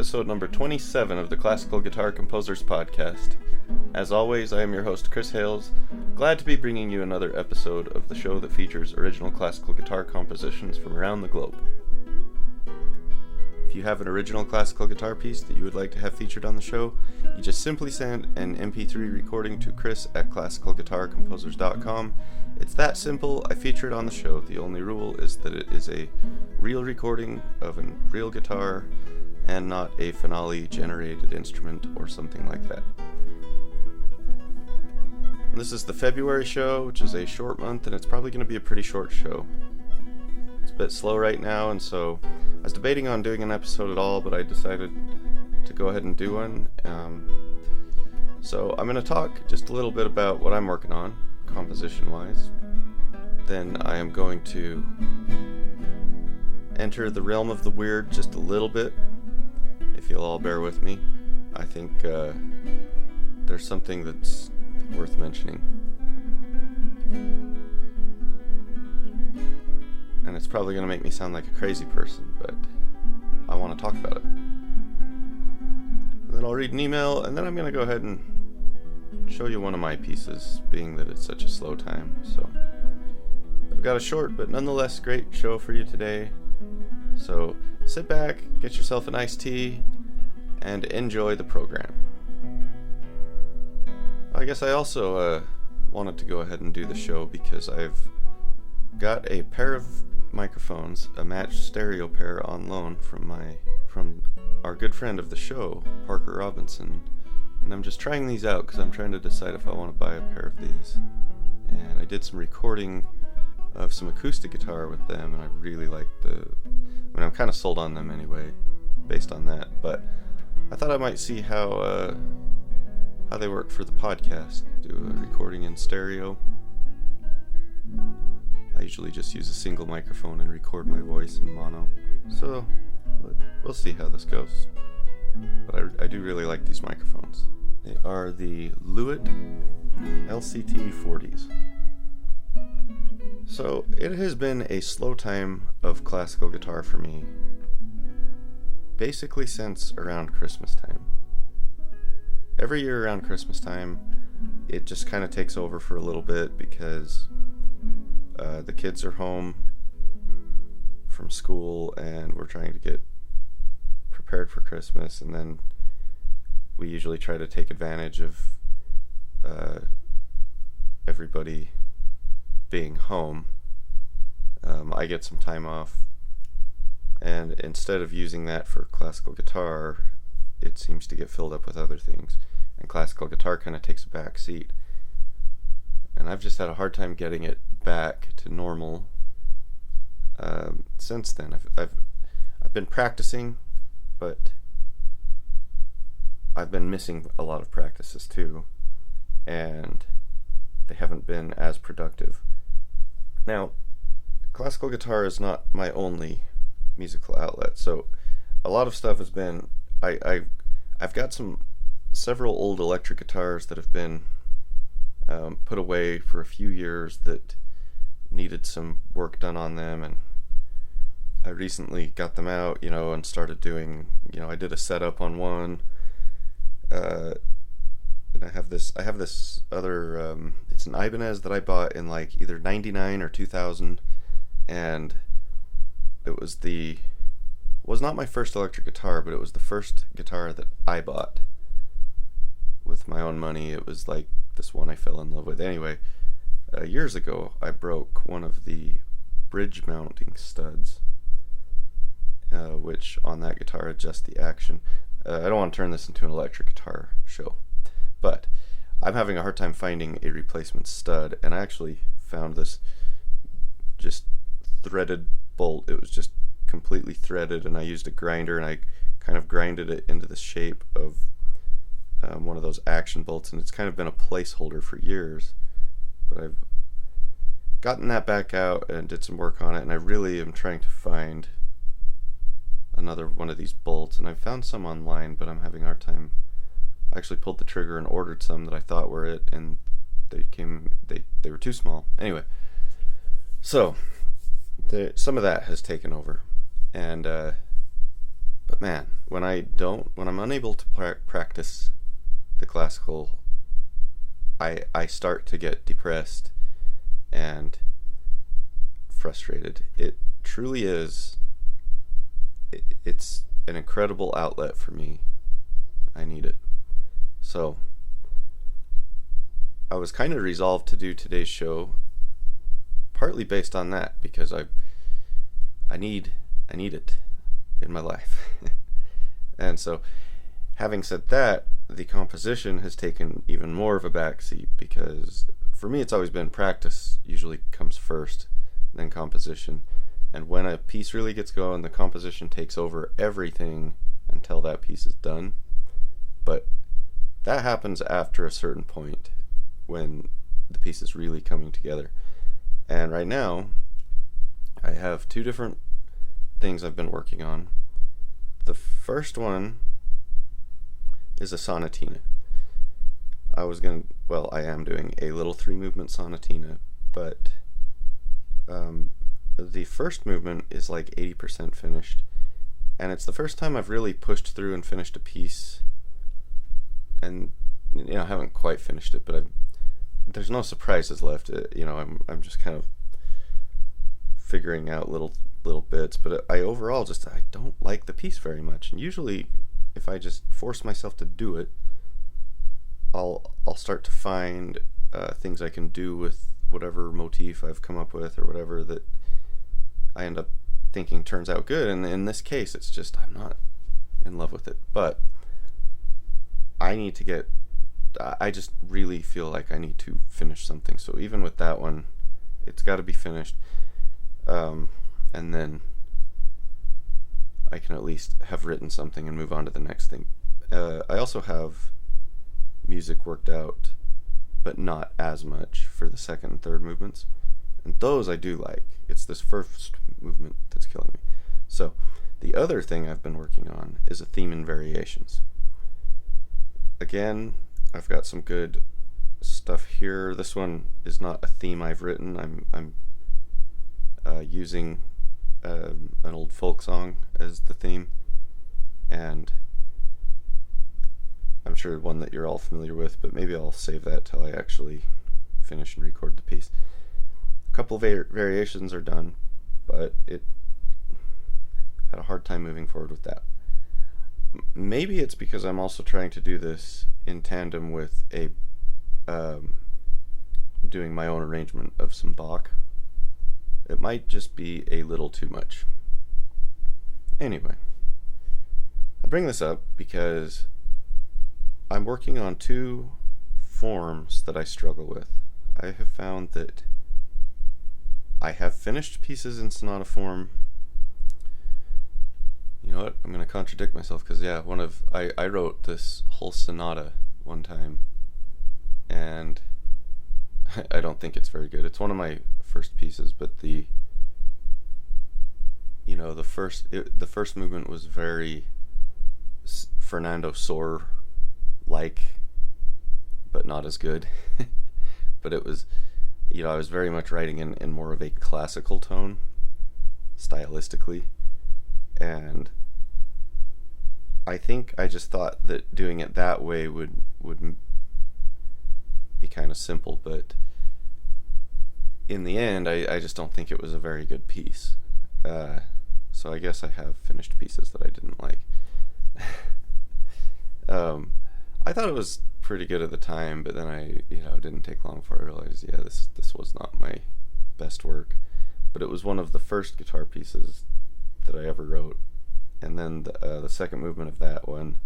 episode number 27 of the Classical Guitar Composers Podcast. As always, I am your host, Chris Hales, glad to be bringing you another episode of the show that features original classical guitar compositions from around the globe. If you have an original classical guitar piece that you would like to have featured on the show, you just simply send an MP3 recording to chris@classicalguitarcomposers.com. It's that simple. I feature it on the show. The only rule is that it is a real recording of a real guitar and not a finale generated instrument or something like that. This is the February show, which is a short month, and it's probably going to be a pretty short show. It's a bit slow right now, and so I was debating on doing an episode at all, but I decided to go ahead and do one. So I'm going to talk just a little bit about what I'm working on, composition-wise. Then I am going to enter the realm of the weird just a little bit, if you'll all bear with me. I think there's something that's worth mentioning. And it's probably going to make me sound like a crazy person, but I want to talk about it. And then I'll read an email, and then I'm going to go ahead and show you one of my pieces, being that it's such a slow time. So I've got a short but nonetheless great show for you today. So sit back, get yourself an iced tea, and enjoy the program. I guess I also wanted to go ahead and do the show because I've got a pair of microphones, a matched stereo pair on loan from our good friend of the show, Parker Robinson, and I'm just trying these out because I'm trying to decide if I want to buy a pair of these. And I did some recording of some acoustic guitar with them, and I really like I'm kind of sold on them anyway, based on that, but I thought I might see how they work for the podcast, do a recording in stereo. I usually just use a single microphone and record my voice in mono, so we'll see how this goes. But I do really like these microphones. They are the Lewitt LCT 40s. So it has been a slow time of classical guitar for me, basically since around Christmas time. Every year around Christmas time, it just kind of takes over for a little bit because the kids are home from school and we're trying to get prepared for Christmas, and then we usually try to take advantage of everybody being home. I get some time off, and instead of using that for classical guitar, it seems to get filled up with other things, and classical guitar kind of takes a back seat. And I've just had a hard time getting it back to normal since then. I've been practicing, but I've been missing a lot of practices too, and they haven't been as productive. Now, classical guitar is not my only musical outlet, so a lot of stuff has been I've got several old electric guitars that have been put away for a few years that needed some work done on them, and I recently got them out, and started doing, I did a setup on one, and I have this other, it's an Ibanez that I bought in like either 99 or 2000, and it was not my first electric guitar, but it was the first guitar that I bought with my own money. It was like this one I fell in love with. Anyway, years ago, I broke one of the bridge mounting studs, which on that guitar adjust the action. I don't want to turn this into an electric guitar show, but I'm having a hard time finding a replacement stud, and I actually found this just threaded bolt. It was just completely threaded, and I used a grinder and I kind of grinded it into the shape of one of those action bolts, and it's kind of been a placeholder for years, but I've gotten that back out and did some work on it, and I really am trying to find another one of these bolts, and I found some online, but I'm having a hard time. I actually pulled the trigger and ordered some that I thought were it, and they were too small. Anyway, so some of that has taken over, and But man, when I'm unable to practice the classical, I start to get depressed and frustrated. It truly is. It's an incredible outlet for me. I need it. So I was kind of resolved to do today's show, partly based on that, because I need it in my life. And so, having said that, the composition has taken even more of a backseat, because for me it's always been practice usually comes first, then composition. And when a piece really gets going, the composition takes over everything until that piece is done. But that happens after a certain point, when the piece is really coming together. And right now, I have two different things I've been working on. The first one is a sonatina. I am doing a little 3-movement sonatina, but the first movement is like 80% finished, and it's the first time I've really pushed through and finished a piece. And I haven't quite finished it, but there's no surprises left. I'm just kind of figuring out little bits, but I don't like the piece very much. And usually, if I just force myself to do it, I'll start to find things I can do with whatever motif I've come up with, or whatever that I end up thinking turns out good. And in this case, it's just I'm not in love with it. But I just really feel like I need to finish something. So even with that one, it's got to be finished. And then I can at least have written something and move on to the next thing. I also have music worked out, but not as much, for the second and third movements. And those I do like. It's this first movement that's killing me. So the other thing I've been working on is a theme and variations. Again, I've got some good stuff here. This one is not a theme I've written. I'm using an old folk song as the theme, and I'm sure one that you're all familiar with, but maybe I'll save that till I actually finish and record the piece. A couple of variations are done, but it had a hard time moving forward with that. Maybe it's because I'm also trying to do this in tandem with doing my own arrangement of some Bach. It might just be a little too much. Anyway, I bring this up because I'm working on two forms that I struggle with. I have found that I have finished pieces in sonata form. You know what? I'm going to contradict myself, because I wrote this whole sonata one time, and I don't think it's very good. It's one of my first pieces, but the first movement was very Fernando Sor like, but not as good. But it was, I was very much writing in more of a classical tone, stylistically, and I think I just thought that doing it that way would be kind of simple, but in the end, I just don't think it was a very good piece. So I guess I have finished pieces that I didn't like. I thought it was pretty good at the time, but then it didn't take long before I realized, this was not my best work. But it was one of the first guitar pieces that I ever wrote, and then the second movement of that one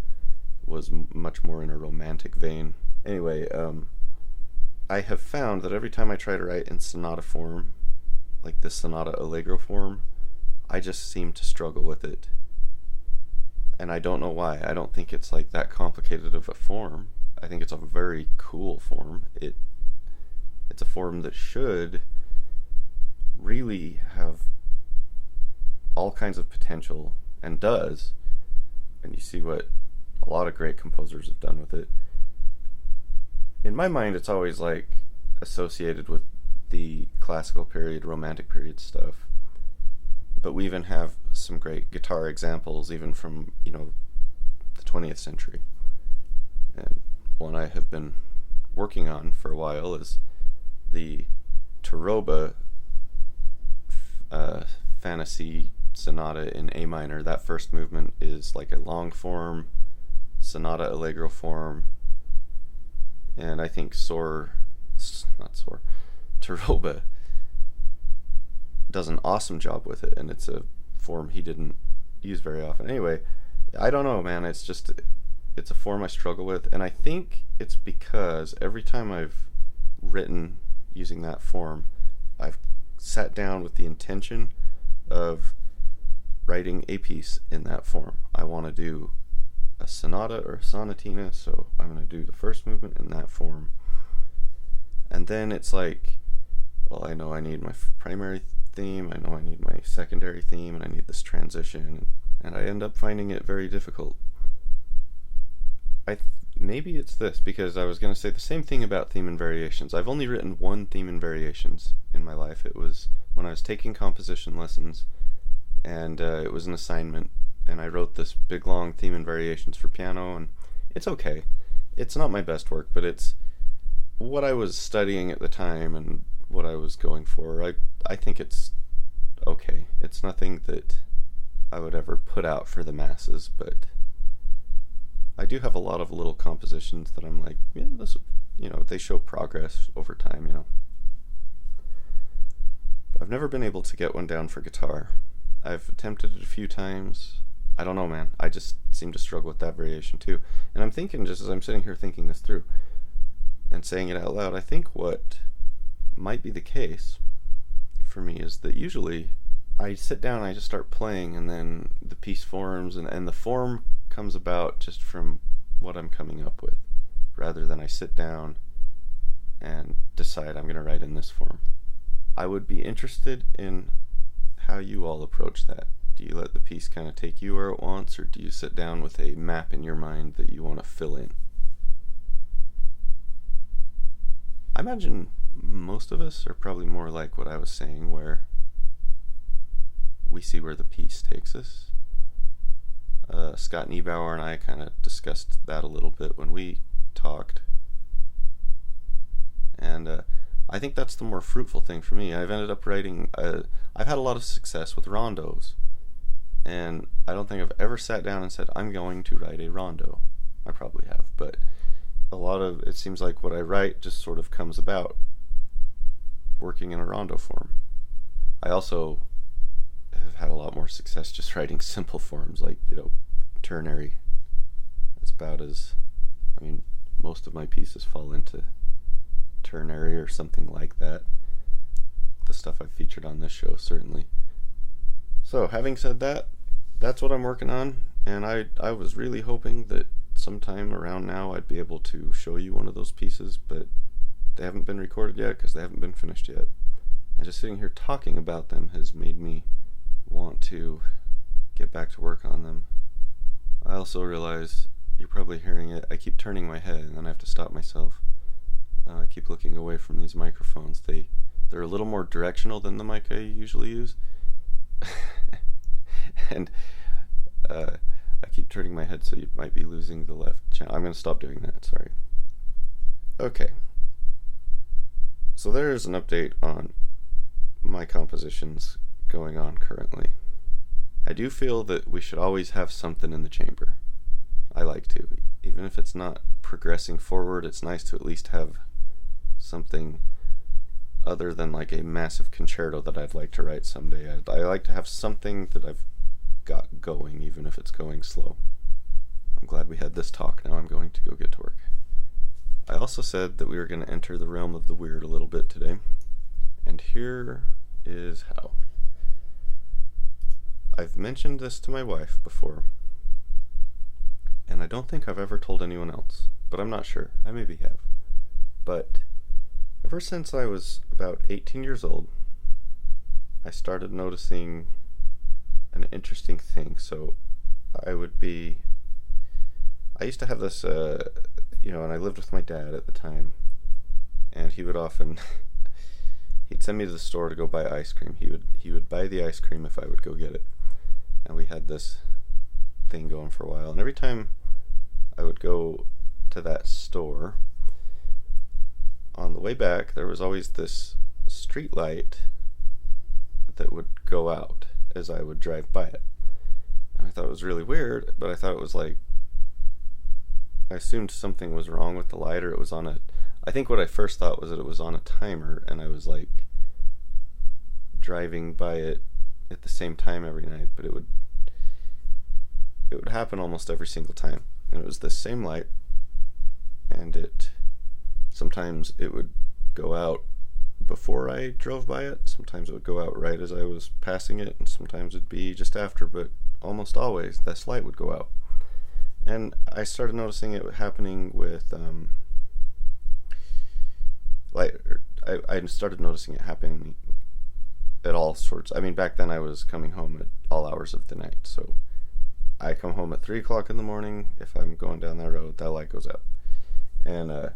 was much more in a romantic vein. Anyway, I have found that every time I try to write in sonata form, like this sonata allegro form, I just seem to struggle with it. And I don't know why. I don't think it's like that complicated of a form. I think it's a very cool form. It's a form that should really have all kinds of potential, and does. And you see what a lot of great composers have done with it. In my mind, it's always like associated with the classical period, romantic period stuff. But we even have some great guitar examples, even from, the 20th century. And one I have been working on for a while is the Taroba Fantasy Sonata in A minor. That first movement is like a long form sonata allegro form, and I think Taroba does an awesome job with it, and it's a form he didn't use very often. Anyway, I don't know, man. It's a form I struggle with, and I think it's because every time I've written using that form, I've sat down with the intention of writing a piece in that form. I want to do a sonata or a sonatina, so I'm going to do the first movement in that form. And then it's like, well, I know I need my primary theme, I know I need my secondary theme, and I need this transition, and I end up finding it very difficult. Maybe it's this, because I was going to say the same thing about theme and variations. I've only written one theme and variations in my life. It was when I was taking composition lessons, and it was an assignment, and I wrote this big long theme and variations for piano, and it's okay. It's not my best work, but it's what I was studying at the time and what I was going for. I think it's okay. It's nothing that I would ever put out for the masses, but I do have a lot of little compositions that I'm like, yeah, this, they show progress over time, But I've never been able to get one down for guitar. I've attempted it a few times. I don't know, man. I just seem to struggle with that variation too. And I'm thinking, just as I'm sitting here thinking this through and saying it out loud, I think what might be the case for me is that usually I sit down and I just start playing, and then the piece forms, and the form comes about just from what I'm coming up with, rather than I sit down and decide I'm going to write in this form. I would be interested in how you all approach that. Do you let the piece kind of take you where it wants, or do you sit down with a map in your mind that you want to fill in? I imagine most of us are probably more like what I was saying, where we see where the piece takes us. Scott Niebauer and I kind of discussed that a little bit when we talked, and I think that's the more fruitful thing for me. I've ended up writing, I've had a lot of success with rondos, and I don't think I've ever sat down and said, I'm going to write a rondo. I probably have, but it seems like what I write just sort of comes about working in a rondo form. I also have had a lot more success just writing simple forms, like, ternary. It's about most of my pieces fall into ternary or something like that. The stuff I've featured on this show, certainly. So, having said that, that's what I'm working on, and I was really hoping that sometime around now I'd be able to show you one of those pieces, but they haven't been recorded yet because they haven't been finished yet. And just sitting here talking about them has made me want to get back to work on them. I also realize, you're probably hearing it, I keep turning my head and then I have to stop myself. I keep looking away from these microphones. They're a little more directional than the mic I usually use. And I keep turning my head, so you might be losing the left channel. I'm going to stop doing that, sorry. Okay. So there's an update on my compositions going on currently. I do feel that we should always have something in the chamber. I like to. Even if it's not progressing forward, it's nice to at least have something other than like a massive concerto that I'd like to write someday. I like to have something that I've got going, even if it's going slow. I'm glad we had this talk. Now I'm going to go get to work. I also said that we were going to enter the realm of the weird a little bit today, and here is how. I've mentioned this to my wife before, and I don't think I've ever told anyone else, but I'm not sure. I maybe have. But ever since I was about 18 years old, I started noticing an interesting thing. So I used to have this, and I lived with my dad at the time, and he would often, he'd send me to the store to go buy ice cream. He would buy the ice cream if I would go get it. and we had this thing going for a while. And every time I would go to that store, on the way back, there was always this street light that would go out as I would drive by it. And I thought it was really weird, but I thought it was like, I assumed something was wrong with the light, or it was on a, I think what I first thought was that it was on a timer, and I was like driving by it at the same time every night, but it would happen almost every single time. And it was the same light, and sometimes it would go out before I drove by it, sometimes it would go out right as I was passing it, and sometimes it'd be just after, but almost always this light would go out. And I started noticing it happening with I started noticing it happening at all sorts. I mean, back then I was coming home at all hours of the night, so I come home at 3 o'clock in the morning. If I'm going down that road, that light goes out. And I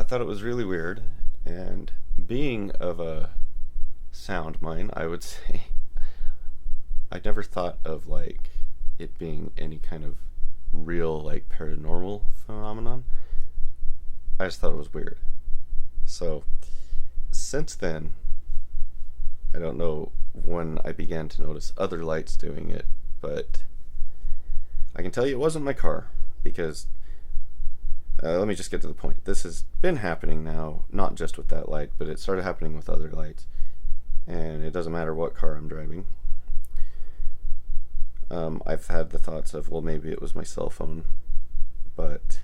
thought it was really weird, and being of a sound mind, I would say I never thought of like it being any kind of real like paranormal phenomenon. I just thought it was weird. So since then, I don't know when I began to notice other lights doing it, but I can tell you it wasn't my car, because let me just get to the point. This has been happening now, not just with that light, but it started happening with other lights, and it doesn't matter what car I'm driving. I've had the thoughts of, well, maybe it was my cell phone, but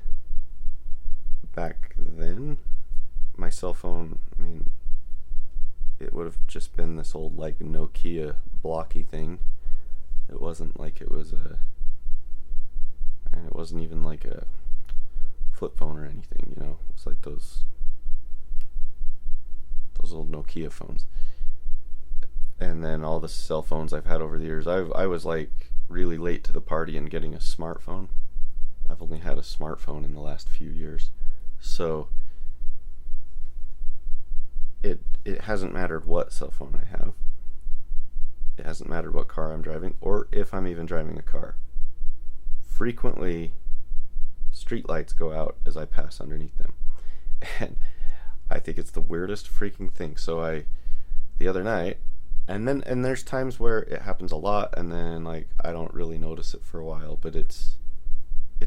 back then, my cell phone, I mean, it would have just been this old like Nokia blocky thing. It wasn't like it was and it wasn't even like a flip phone or anything, you know. It's like those old Nokia phones. And then all the cell phones I've had over the years, I was like really late to the party in getting a smartphone. I've only had a smartphone in the last few years, so it hasn't mattered what cell phone I have. It hasn't mattered what car I'm driving, or if I'm even driving a car. Frequently, street lights go out as I pass underneath them, and I think it's the weirdest freaking thing. So the other night, and there's times where it happens a lot, and then like I don't really notice it for a while, but it's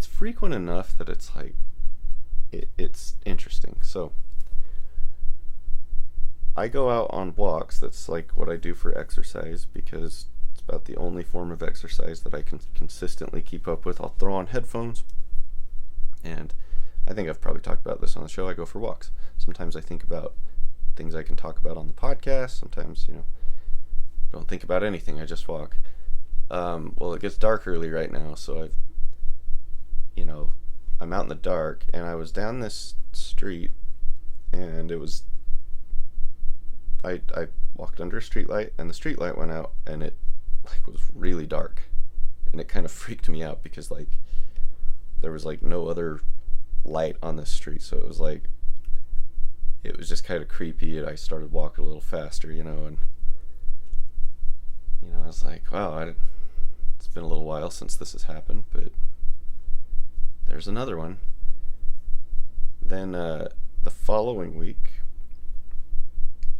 frequent enough that it's like it's interesting. So I go out on walks. That's like what I do for exercise, because it's about the only form of exercise that I can consistently keep up with. I'll throw on headphones, and I think I've probably talked about this on the show. I go for walks. Sometimes I think about things I can talk about on the podcast. Sometimes, don't think about anything. I just walk. Well, it gets dark early right now, so I'm out in the dark, and I was down this street, and it was, I walked under a street light, and the street light went out, and it was really dark, and it kind of freaked me out, because there was no other light on the street, so it was just kind of creepy, and I started walking a little faster, and I was like, wow, it's been a little while since this has happened, but there's another one. Then the following week,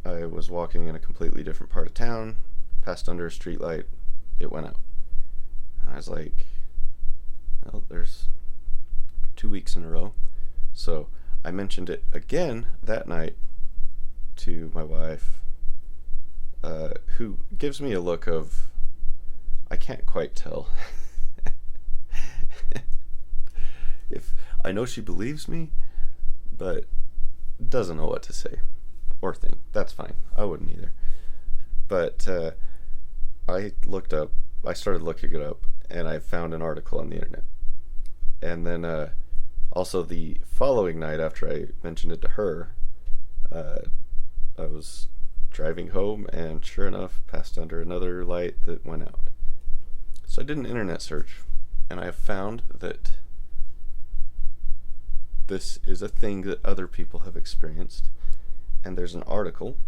I was walking in a completely different part of town, passed under a street light, it went out. And I was like, well, there's 2 weeks in a row. So I mentioned it again that night to my wife, who gives me a look of, I can't quite tell if I know she believes me, but doesn't know what to say or think. That's fine. I wouldn't either. But I started looking it up, and I found an article on the internet. And then also the following night, after I mentioned it to her, I was driving home, and sure enough, passed under another light that went out. So I did an internet search, and I have found that this is a thing that other people have experienced. And there's an article,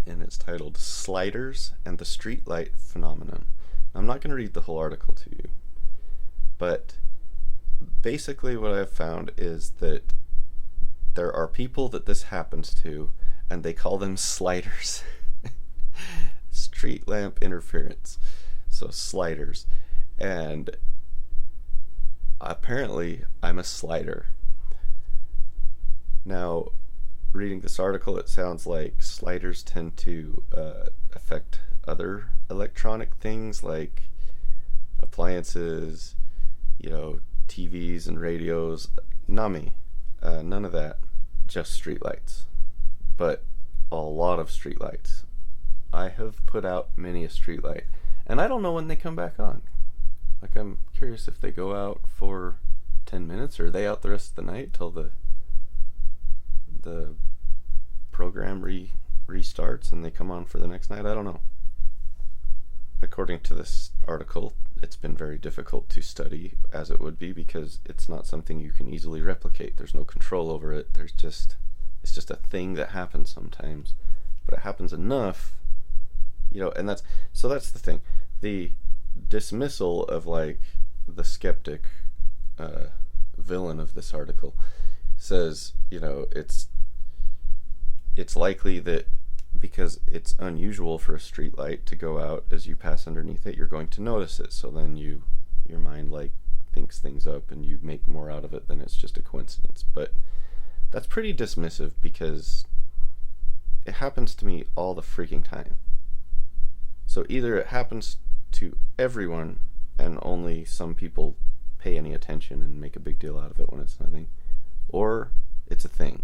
and it's titled Sliders and the Streetlight Phenomenon. I'm not going to read the whole article to you, but basically what I've found is that there are people that this happens to, and they call them sliders. Street lamp interference. So sliders. And apparently I'm a slider. Now, reading this article, it sounds like sliders tend to affect other electronic things like appliances, TVs and radios. Not me. None of that. Just streetlights. But a lot of streetlights. I have put out many a streetlight, and I don't know when they come back on. Like, I'm curious if they go out for 10 minutes, or are they out the rest of the night till the program restarts and they come on for the next night. I don't know. According to this article, it's been very difficult to study, as it would be, because it's not something you can easily replicate. There's no control over it. It's just a thing that happens sometimes, but it happens enough, and that's the thing. The dismissal of like the skeptic villain of this article says, it's likely that because it's unusual for a street light to go out as you pass underneath it, you're going to notice it. So then your mind like thinks things up and you make more out of it than it's just a coincidence. But that's pretty dismissive, because it happens to me all the freaking time. So either it happens to everyone and only some people pay any attention and make a big deal out of it when it's nothing, or it's a thing.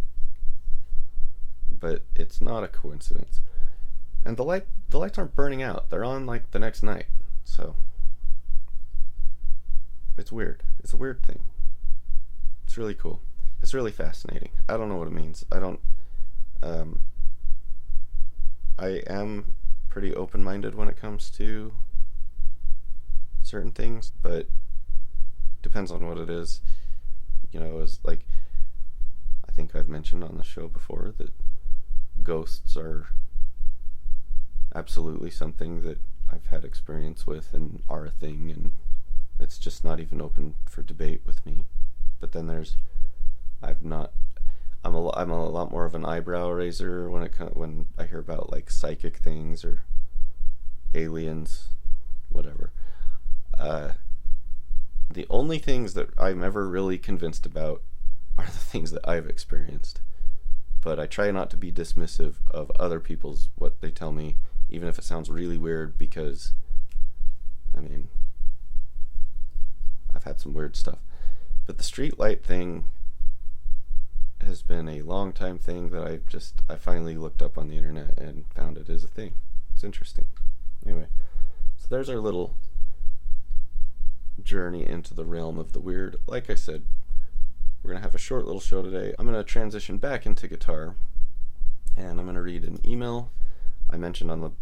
But it's not a coincidence. And the lights aren't burning out. They're on like the next night. So it's weird. It's a weird thing. It's really cool. It's really fascinating. I don't know what it means. I am pretty open-minded when it comes to certain things, but depends on what it is. It's like, I think I've mentioned on the show before that ghosts are absolutely something that I've had experience with and are a thing, and it's just not even open for debate with me. But then I'm a lot more of an eyebrow raiser when I hear about like psychic things or aliens, whatever. The only things that I'm ever really convinced about are the things that I've experienced. But I try not to be dismissive of other people's what they tell me, even if it sounds really weird, because I've had some weird stuff. But the street light thing has been a long time thing that I finally looked up on the internet and found it is a thing. It's interesting. Anyway, so there's our little journey into the realm of the weird. Like I said, we're going to have a short little show today. I'm going to transition back into guitar, and I'm going to read an email. I mentioned on the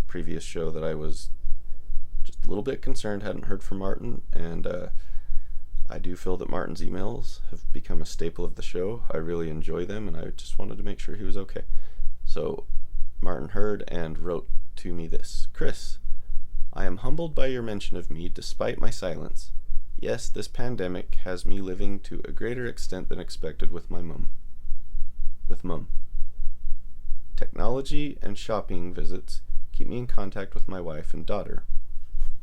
previous show that I was just a little bit concerned, hadn't heard from Martin, and I do feel that Martin's emails have become a staple of the show. I really enjoy them, and I just wanted to make sure he was okay. So Martin heard and wrote to me this. Chris, I am humbled by your mention of me despite my silence. Yes, this pandemic has me living to a greater extent than expected with my mum. Technology and shopping visits keep me in contact with my wife and daughter.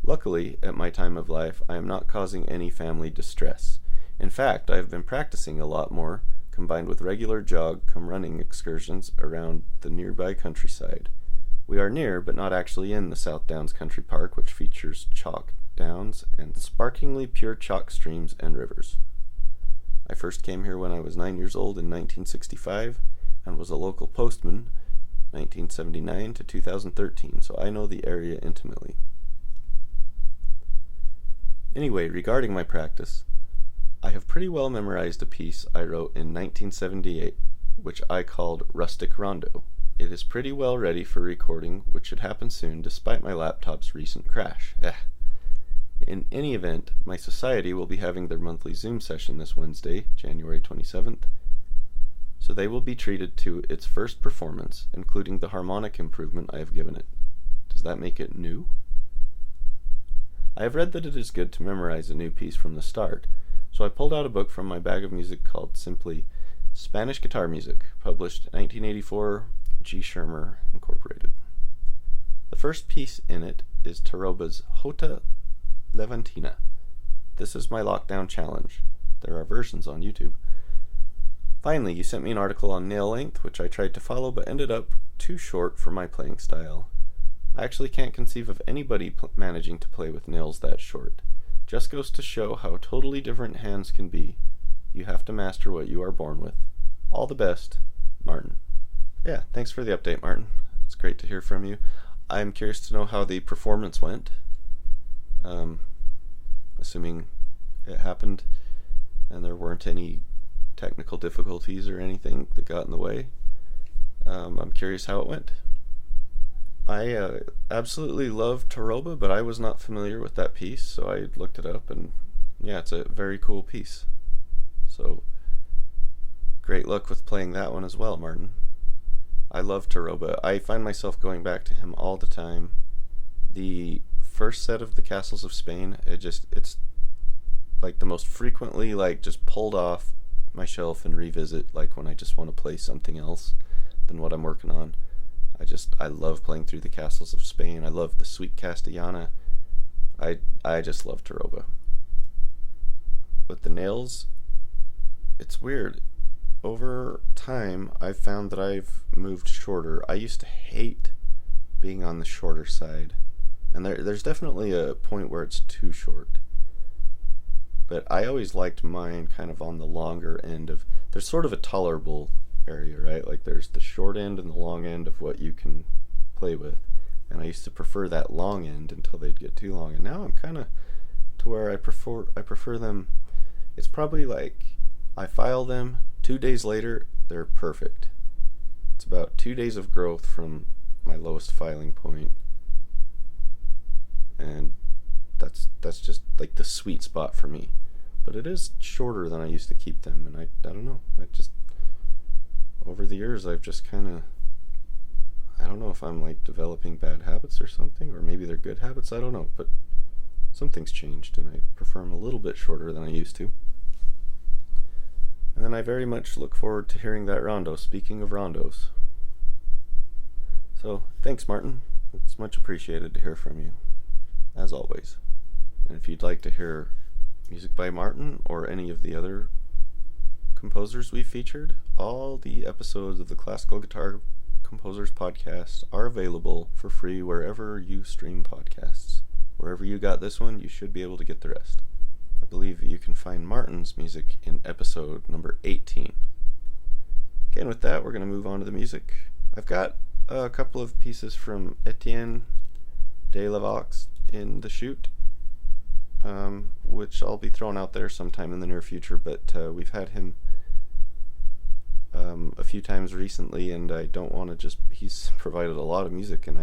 Luckily, at my time of life, I am not causing any family distress. In fact, I have been practicing a lot more, combined with regular jog-cum-running excursions around the nearby countryside. We are near, but not actually in, the South Downs Country Park, which features chalk downs and sparklingly pure chalk streams and rivers. I first came here when I was 9 years old in 1965 and was a local postman 1979 to 2013, so I know the area intimately. Anyway, regarding my practice, I have pretty well memorized a piece I wrote in 1978, which I called Rustic Rondo. It is pretty well ready for recording, which should happen soon despite my laptop's recent crash. In any event, my society will be having their monthly Zoom session this Wednesday, January 27th. so they will be treated to its first performance, including the harmonic improvement I have given it. Does that make it new? I have read that it is good to memorize a new piece from the start, so I pulled out a book from my bag of music called simply Spanish Guitar Music, published 1984, G. Schirmer, Incorporated. The first piece in it is Taroba's Jota Levantina. This is my lockdown challenge. There are versions on YouTube. Finally, you sent me an article on nail length, which I tried to follow but ended up too short for my playing style. I actually can't conceive of anybody managing to play with nails that short. Just goes to show how totally different hands can be. You have to master what you are born with. All the best, Martin. Yeah, thanks for the update, Martin. It's great to hear from you. I'm curious to know how the performance went. Assuming it happened and there weren't any technical difficulties or anything that got in the way. I'm curious how it went. I absolutely love Taroba, but I was not familiar with that piece, so I looked it up, and yeah, it's a very cool piece. So, great luck with playing that one as well, Martin. I love Taroba. I find myself going back to him all the time. The first set of the Castles of Spain, it's like the most frequently just pulled off my shelf and revisit, like when I just want to play something else than what I'm working on. I love playing through the Castles of Spain. I love the Sweet Castellana. I just love Taroba. With the nails, it's weird. Over time, I've found that I've moved shorter. I used to hate being on the shorter side. And there's definitely a point where it's too short. But I always liked mine kind of on the longer end of... There's sort of a tolerable area, right? Like there's the short end and the long end of what you can play with. And I used to prefer that long end until they'd get too long. And now I'm kind of to where I prefer them. It's probably like I file them, 2 days later, they're perfect. It's about 2 days of growth from my lowest filing point. And that's just like the sweet spot for me. But it is shorter than I used to keep them, and I don't know. Over the years, I've just kind of, I don't know if I'm like developing bad habits or something, or maybe they're good habits, I don't know, but something's changed, and I prefer them a little bit shorter than I used to. And then I very much look forward to hearing that rondo, speaking of rondos. So, thanks, Martin. It's much appreciated to hear from you, as always. And if you'd like to hear music by Martin or any of the other composers we've featured, all the episodes of the Classical Guitar Composers Podcast are available for free wherever you stream podcasts. Wherever you got this one, you should be able to get the rest. I believe you can find Martin's music in episode number 18. Okay, and with that, we're going to move on to the music. I've got a couple of pieces from Etienne de Lavox in the chute, which I'll be throwing out there sometime in the near future, but we've had him a few times recently, and I don't want to just... He's provided a lot of music, and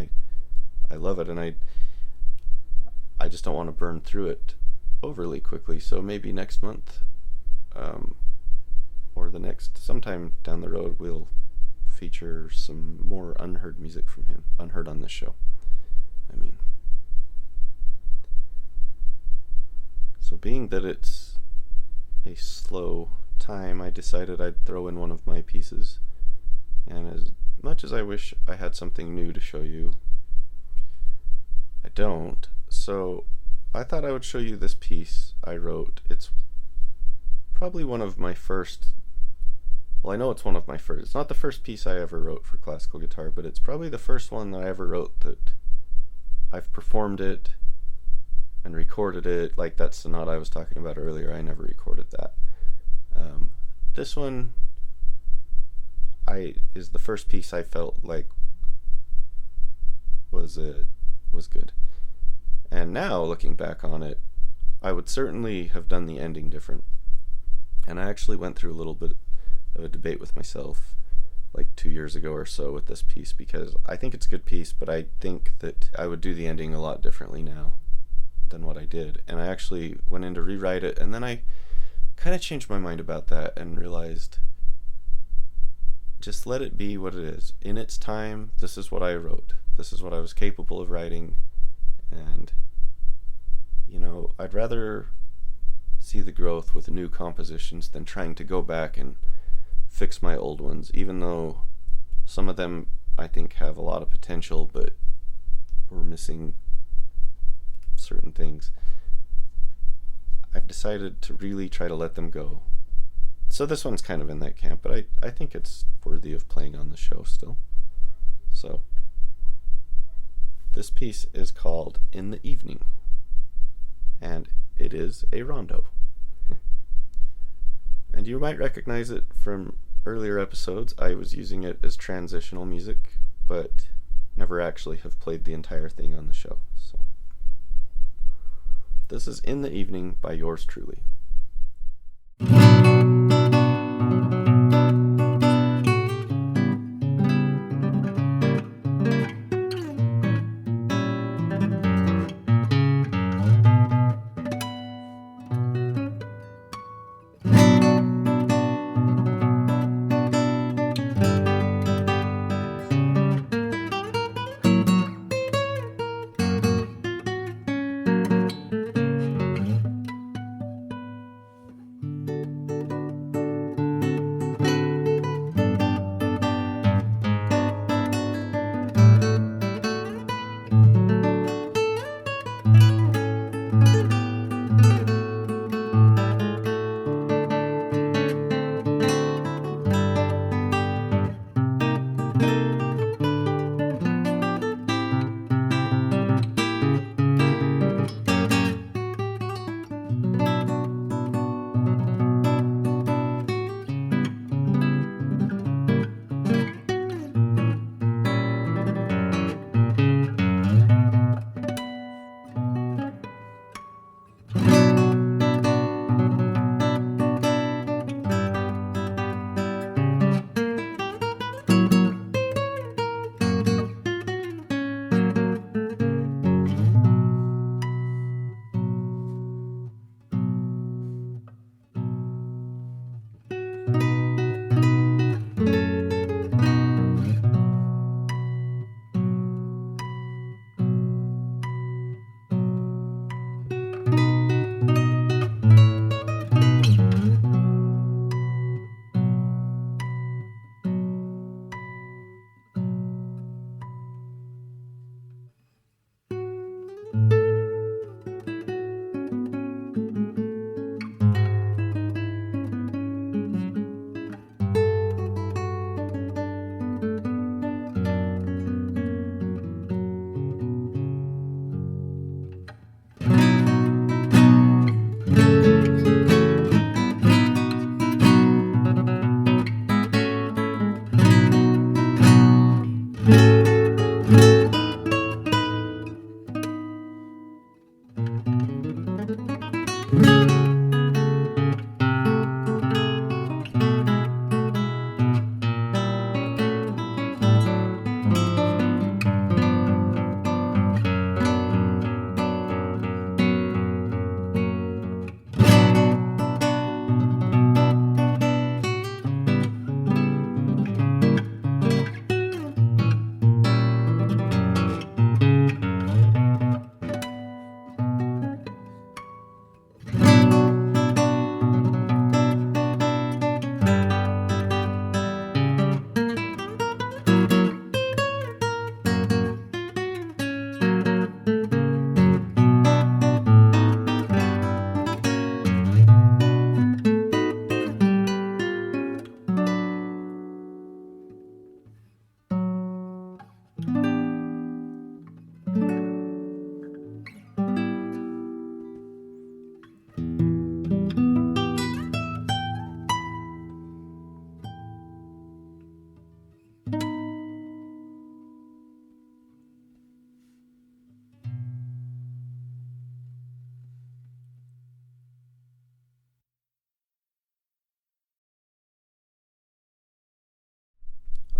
I love it, and I just don't want to burn through it overly quickly, so maybe next month, or sometime down the road, we'll feature some more unheard music from him, unheard on this show. So being that it's a slow time, I decided I'd throw in one of my pieces, and as much as I wish I had something new to show you, I don't. So I thought I would show you this piece I wrote. It's probably one of my first... Well, I know it's one of my first. It's not the first piece I ever wrote for classical guitar, but it's probably the first one that I ever wrote that I've performed it and recorded it. Like that sonata I was talking about earlier, I never recorded that. This one is the first piece I felt like was good. And now, looking back on it, I would certainly have done the ending different. And I actually went through a little bit of a debate with myself like 2 years ago or so with this piece, because I think it's a good piece, but I think that I would do the ending a lot differently now than what I did. And I actually went in to rewrite it, and then I kind of changed my mind about that and realized just let it be what it is. In its time, this is what I wrote. This is what I was capable of writing. And, I'd rather see the growth with new compositions than trying to go back and fix my old ones, even though some of them I think have a lot of potential, but we're missing certain things. I've decided to really try to let them go. So this one's kind of in that camp, but I think it's worthy of playing on the show still. So this piece is called In the Evening, and it is a rondo. And you might recognize it from earlier episodes. I was using it as transitional music, but never actually have played the entire thing on the show. So this is In the Evening by yours truly.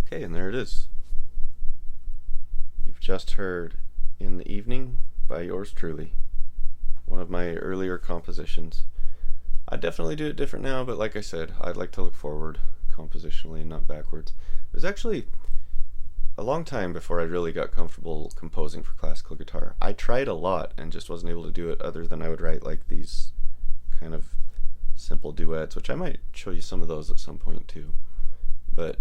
Okay, and there it is. You've just heard In the Evening by yours truly. One of my earlier compositions. I definitely do it different now, but like I said, I'd like to look forward compositionally and not backwards. It was actually a long time before I really got comfortable composing for classical guitar. I tried a lot and just wasn't able to do it, other than I would write like these kind of simple duets, which I might show you some of those at some point too. But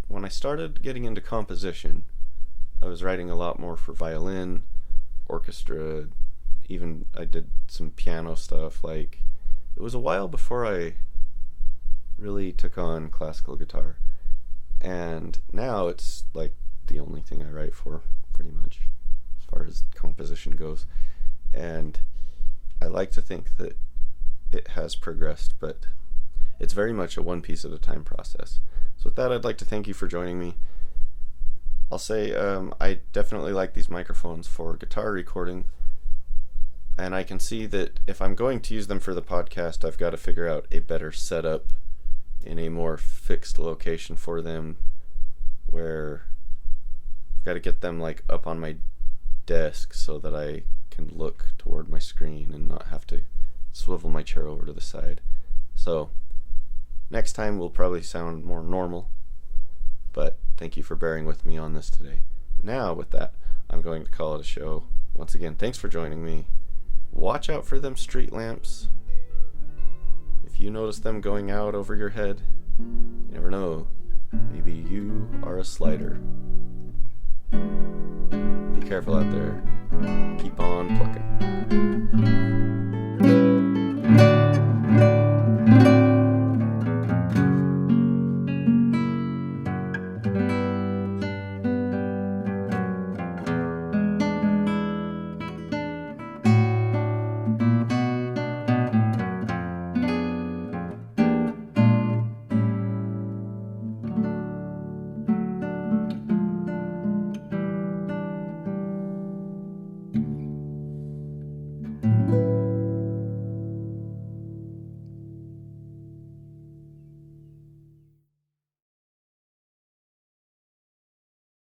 when I started getting into composition, I was writing a lot more for violin, orchestra, even I did some piano stuff. Like, it was a while before I really took on classical guitar, and now it's like the only thing I write for, pretty much, as far as composition goes. And I like to think that it has progressed, but it's very much a one piece at a time process. So with that, I'd like to thank you for joining me. I'll say I definitely like these microphones for guitar recording, and I can see that if I'm going to use them for the podcast, I've got to figure out a better setup in a more fixed location for them, where I've got to get them like up on my desk so that I can look toward my screen and not have to swivel my chair over to the side. So next time will probably sound more normal, but thank you for bearing with me on this today. Now, with that, I'm going to call it a show. Once again, thanks for joining me. Watch out for them street lamps. If you notice them going out over your head, you never know. Maybe you are a slider. Be careful out there. Keep on plucking.